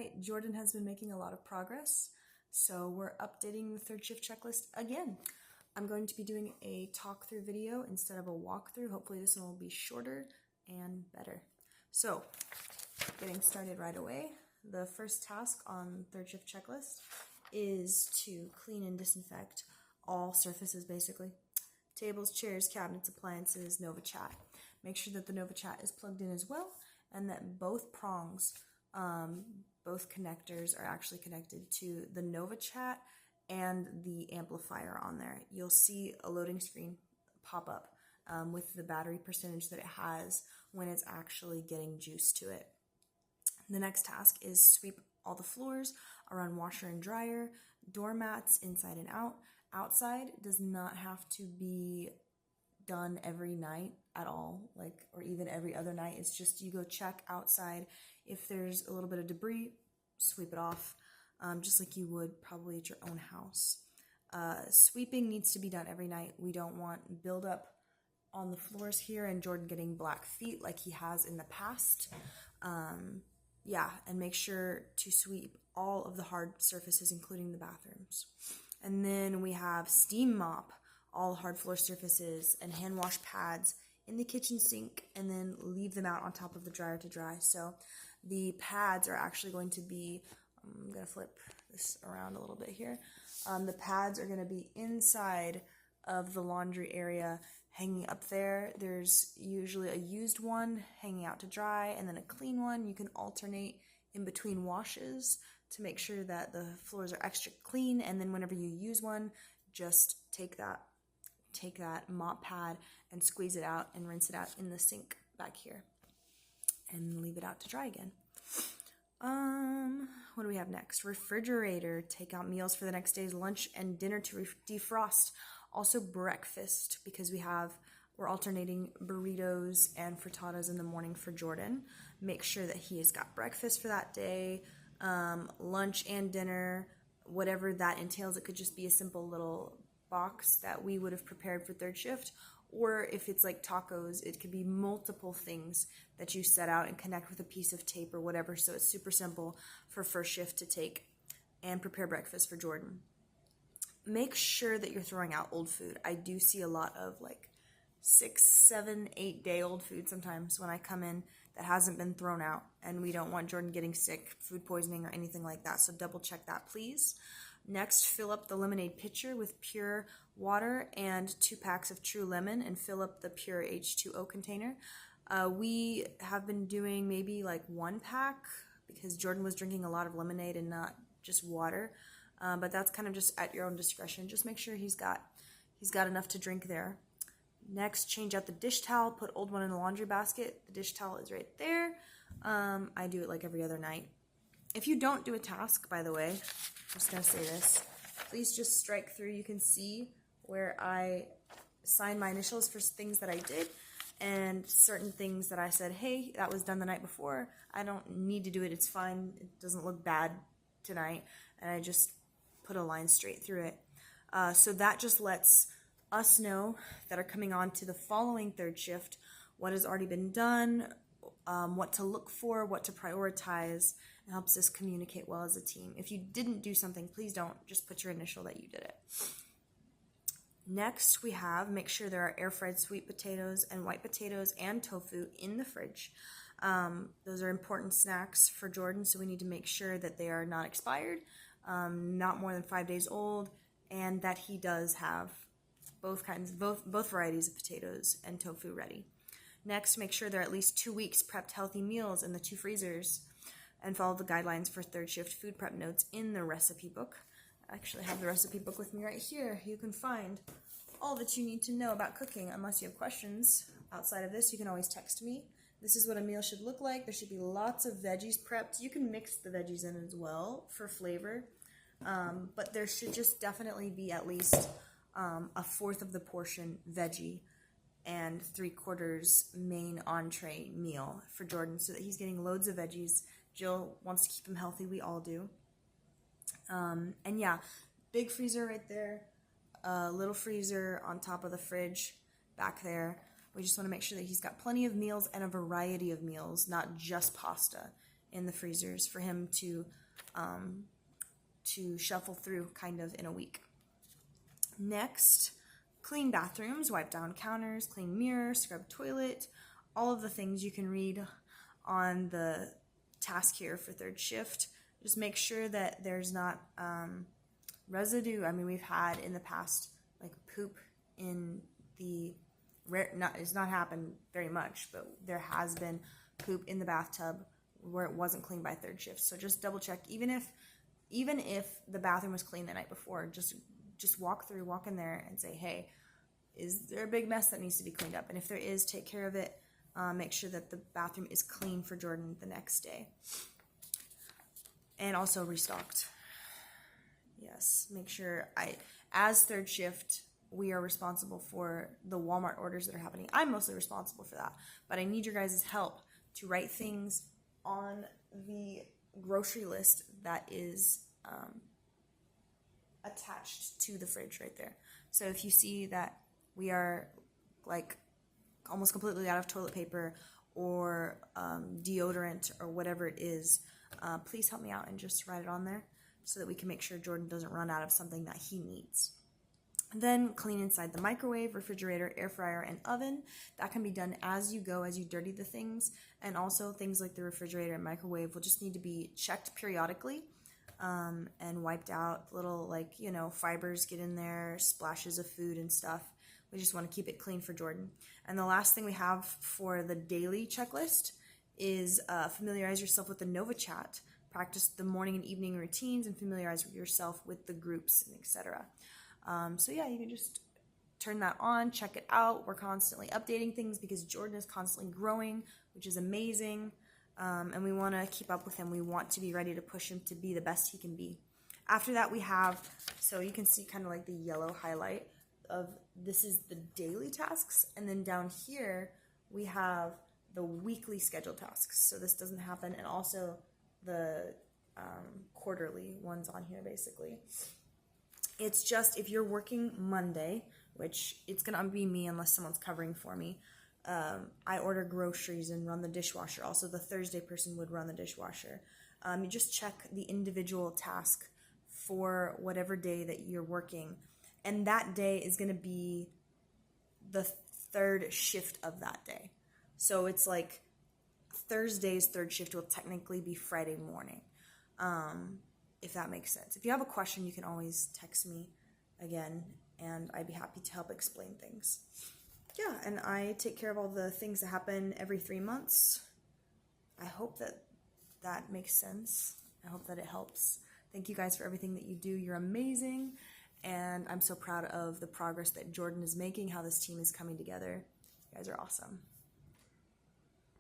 right, Jordan has been making a lot of progress, so we're updating the third shift checklist again. I'm going to be doing a talk through video instead of a walkthrough. Hopefully this one will be shorter and better. So, getting started right away, the first task on third shift checklist is to clean and disinfect all surfaces basically. Tables, chairs, cabinets, appliances, NovaChat. Make sure that the NovaChat is plugged in as well and that both prongs, both connectors are actually connected to the NovaChat and the amplifier on there. You'll see a loading screen pop up with the battery percentage that it has when it's actually getting juice to it. The next task is sweep all the floors around washer and dryer, doormats inside and out. Outside does not have to be done every night at all, or even every other night. It's just you go check outside. If there's a little bit of debris, sweep it off, just like you would probably at your own house. Sweeping needs to be done every night. We don't want buildup on the floors here and Jordan getting black feet like he has in the past. And make sure to sweep all of the hard surfaces, including the bathrooms. And then we have steam mop all hard floor surfaces and hand wash pads in the kitchen sink and then leave them out on top of the dryer to dry. So the pads are actually going to be, I'm going to flip this around a little bit here. The pads are going to be inside of the laundry area hanging up there. There's usually a used one hanging out to dry and then a clean one. You can alternate in between washes to make sure that the floors are extra clean, and then whenever you use one, just take that mop pad and squeeze it out and rinse it out in the sink back here and leave it out to dry again. What do we have next? Refrigerator. Take out meals for the next day's lunch and dinner to defrost. Also breakfast, because we're alternating burritos and frittatas in the morning for Jordan. Make sure that he has got breakfast for that day, lunch and dinner, whatever that entails. It could just be a simple little box that we would have prepared for third shift, or if it's like tacos, it could be multiple things that you set out and connect with a piece of tape or whatever, so it's super simple for first shift to take and prepare breakfast for Jordan. Make sure that you're throwing out old food. I do see a lot of 6, 7, 8 day old food sometimes when I come in that hasn't been thrown out, and we don't want Jordan getting sick, food poisoning, or anything like that, so double check that, please. Next, fill up the lemonade pitcher with pure water and 2 packs of True Lemon and fill up the pure H2O container. We have been doing maybe 1 pack because Jordan was drinking a lot of lemonade and not just water. But that's kind of just at your own discretion. Just make sure he's got enough to drink there. Next, change out the dish towel. Put old one in the laundry basket. The dish towel is right there. I do it every other night. If you don't do a task, by the way, I'm just going to say this. Please just strike through. You can see where I sign my initials for things that I did and certain things that I said, hey, that was done the night before. I don't need to do it. It's fine. It doesn't look bad tonight. And I just put a line straight through it. So that just lets us know that are coming on to the following third shift what has already been done, what to look for, what to prioritize. It helps us communicate well as a team. If you didn't do something, please don't just put your initial that you did it. Next, we have make sure there are air-fried sweet potatoes and white potatoes and tofu in the fridge. Those are important snacks for Jordan, so we need to make sure that they are not expired, not more than 5 days old, and that he does have both varieties of potatoes and tofu ready. Next, make sure there are at least 2 weeks prepped healthy meals in the 2 freezers, and follow the guidelines for third shift food prep notes in the recipe book. I actually have the recipe book with me right here. You can find all that you need to know about cooking. Unless you have questions outside of this, you can always text me. This is what a meal should look like. There should be lots of veggies prepped. You can mix the veggies in as well for flavor, but there should just definitely be at least 1/4 of the portion veggie and 3/4 main entree meal for Jordan so that he's getting loads of veggies. Jill wants to keep him healthy. We all do. And yeah, big freezer right there, little freezer on top of the fridge back there. We just want to make sure that he's got plenty of meals and a variety of meals, not just pasta in the freezers for him to shuffle through kind of in a week. Next, clean bathrooms, wipe down counters, clean mirror, scrub toilet, all of the things you can read on the task here for third shift. Just make sure that there's not residue. I mean, we've had in the past like poop in the it's not happened very much, but there has been poop in the bathtub where it wasn't cleaned by third shift. So just double check. Even if the bathroom was clean the night before, just walk in there and say, hey, is there a big mess that needs to be cleaned up? And if there is, take care of it. Make sure that the bathroom is clean for Jordan the next day. And also restocked. Yes, make sure as third shift, we are responsible for the Walmart orders that are happening. I'm mostly responsible for that, but I need your guys' help to write things on the grocery list that is attached to the fridge right there. So if you see that we are like almost completely out of toilet paper or deodorant or whatever it is, please help me out and just write it on there so that we can make sure Jordan doesn't run out of something that he needs. Then clean inside the microwave, refrigerator, air fryer, and oven. That can be done as you go, as you dirty the things. And also things like the refrigerator and microwave will just need to be checked periodically and wiped out. Little fibers get in there, splashes of food and stuff. We just want to keep it clean for Jordan. And the last thing we have for the daily checklist is familiarize yourself with the NovaChat. Practice the morning and evening routines and familiarize yourself with the groups and etc. So yeah, you can just turn that on, check it out. We're constantly updating things because Jordan is constantly growing, which is amazing. And we want to keep up with him. We want to be ready to push him to be the best he can be. After that, we have, so you can see kind of like the yellow highlight of this is the daily tasks. And then down here, we have the weekly scheduled tasks. So this doesn't happen. And also the quarterly ones on here, basically. It's just if you're working Monday, which it's going to be me unless someone's covering for me, I order groceries and run the dishwasher. Also, the Thursday person would run the dishwasher. You just check the individual task for whatever day that you're working. And that day is going to be the third shift of that day. So it's like Thursday's third shift will technically be Friday morning. If that makes sense. If you have a question, you can always text me again, and I'd be happy to help explain things. Yeah, and I take care of all the things that happen every 3 months. I hope that makes sense. I hope that it helps. Thank you guys for everything that you do. You're amazing, and I'm so proud of the progress that Jordan is making, how this team is coming together. You guys are awesome.